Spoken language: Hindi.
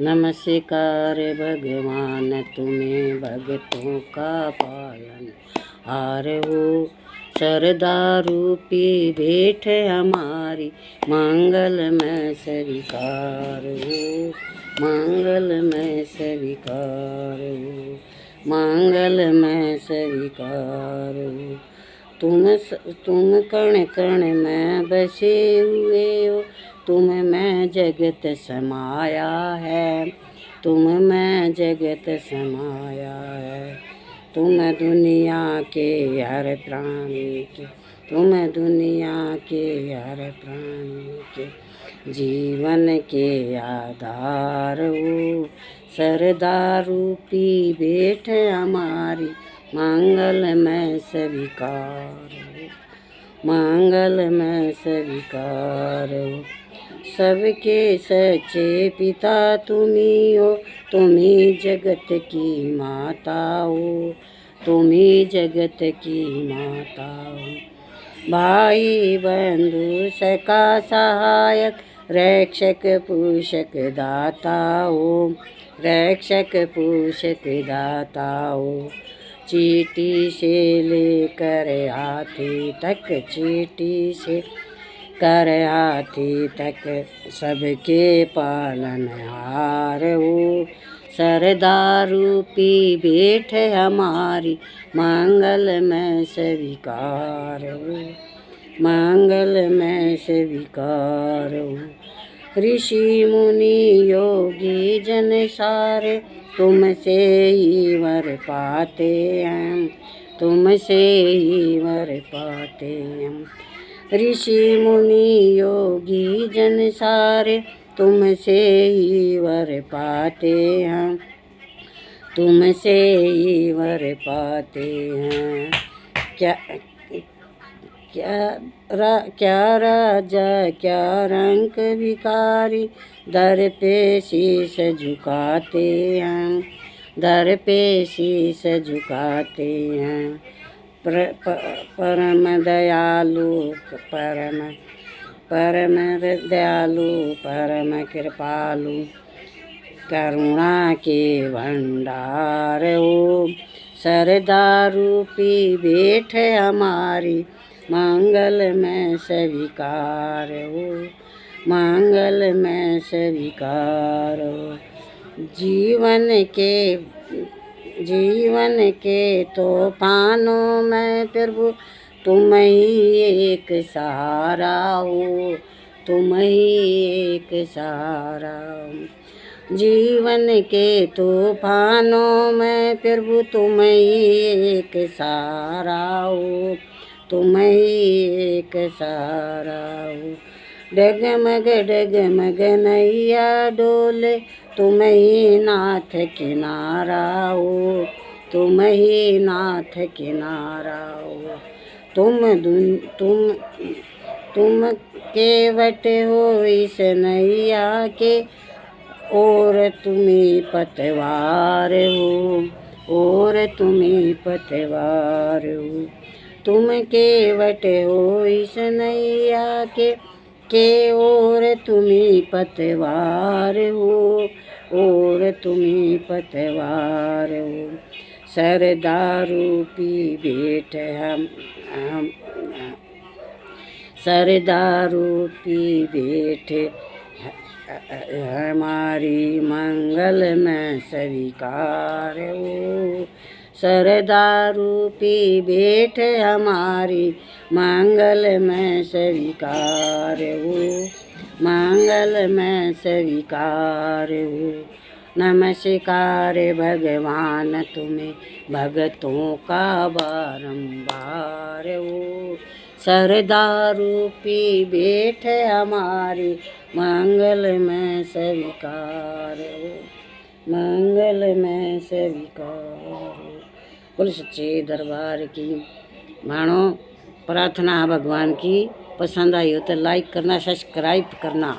नमस्कार भगवान तुम्हें भक्तों का पालन हार हो। सरदा रूपी भेंट हमारी मंगल में स्वीकार हो। मंगल में स्वीकार हो। मंगल में स्वीकार हो। तुम कण कण में बसे हुए हो। तुम में जगत समाया है। तुम में जगत समाया है। तुम दुनिया के हर प्राणी के तुम दुनिया के हर प्राणी के जीवन के आधार हो। सरदा रूपी भेंट हमारी मंगल में स्वीकार हो। मंगल में स्वीकार हो। सबके सच्चे पिता तुम्ही हो। तुम्ही जगत की माता हो। तुम्ही जगत की माता हो। भाई बंधु सखा सहायक रक्षक पोषक दाता हो। रक्षक पोषक दाता हो। चींटी से लेकर हाथी तक चींटी से कर हाथी तक सबके पालनहार हो। सरदा रूपी भेंट हमारी मंगल में स्वीकार हो। मंगल में स्वीकार हो। ऋषि मुनि योगी जन सारे तुमसे ही वर पाते हैं। तुमसे ही वर पाते हैं। ऋषि मुनि योगी जन सारे तुमसे ही वर पाते हैं। तुमसे ही वर पाते हैं। क्या क्या राजा क्या रंक भिखारी दर पे शीश झुकाते हैं। दर पे शीश झुकाते हैं। परम दयालु परम दयालु परम कृपालु करुणा के भंडार हो। सरदा रूपी भेंट हमारी मंगल में स्वीकार हो। मंगल में स्वीकार हो। जीवन के तूफानों में प्रभु तुम ही एक सहारा हो। तुम ही एक सहारा हो। जीवन के तूफानों में प्रभु तुम ही एक सहारा हो। तुम ही एक सहारा हो। डगमग नैया डोले तुम ही नाथ किनारा हो। तुम ही नाथ किनारा हो। तुम केवट हो इस नैया के और तुम्ही पतवार हो। और तुम्ही पतवार हो। तुम केवट हो इस नैया के और तुम्ही पतवार हो। और तुम्ही पतवार हो। सरदा रूपी भेंट सरदा रूपी भेंट हमारी मंगल में स्वीकार हो। सरदा रूपी भेंट हमारी मंगल में स्वीकार हो। मंगल में स्वीकार हो। नमस्कार भगवान तुम्हें भक्तों का बारंबार हो। सरदा रूपी भेंट हमारी मंगल में स्वीकार हो। मंगल में स्वीकार हो। बोल सच्चे दरबार की। मानो प्रार्थना है भगवान की। पसंद आई हो तो लाइक करना, सब्सक्राइब करना।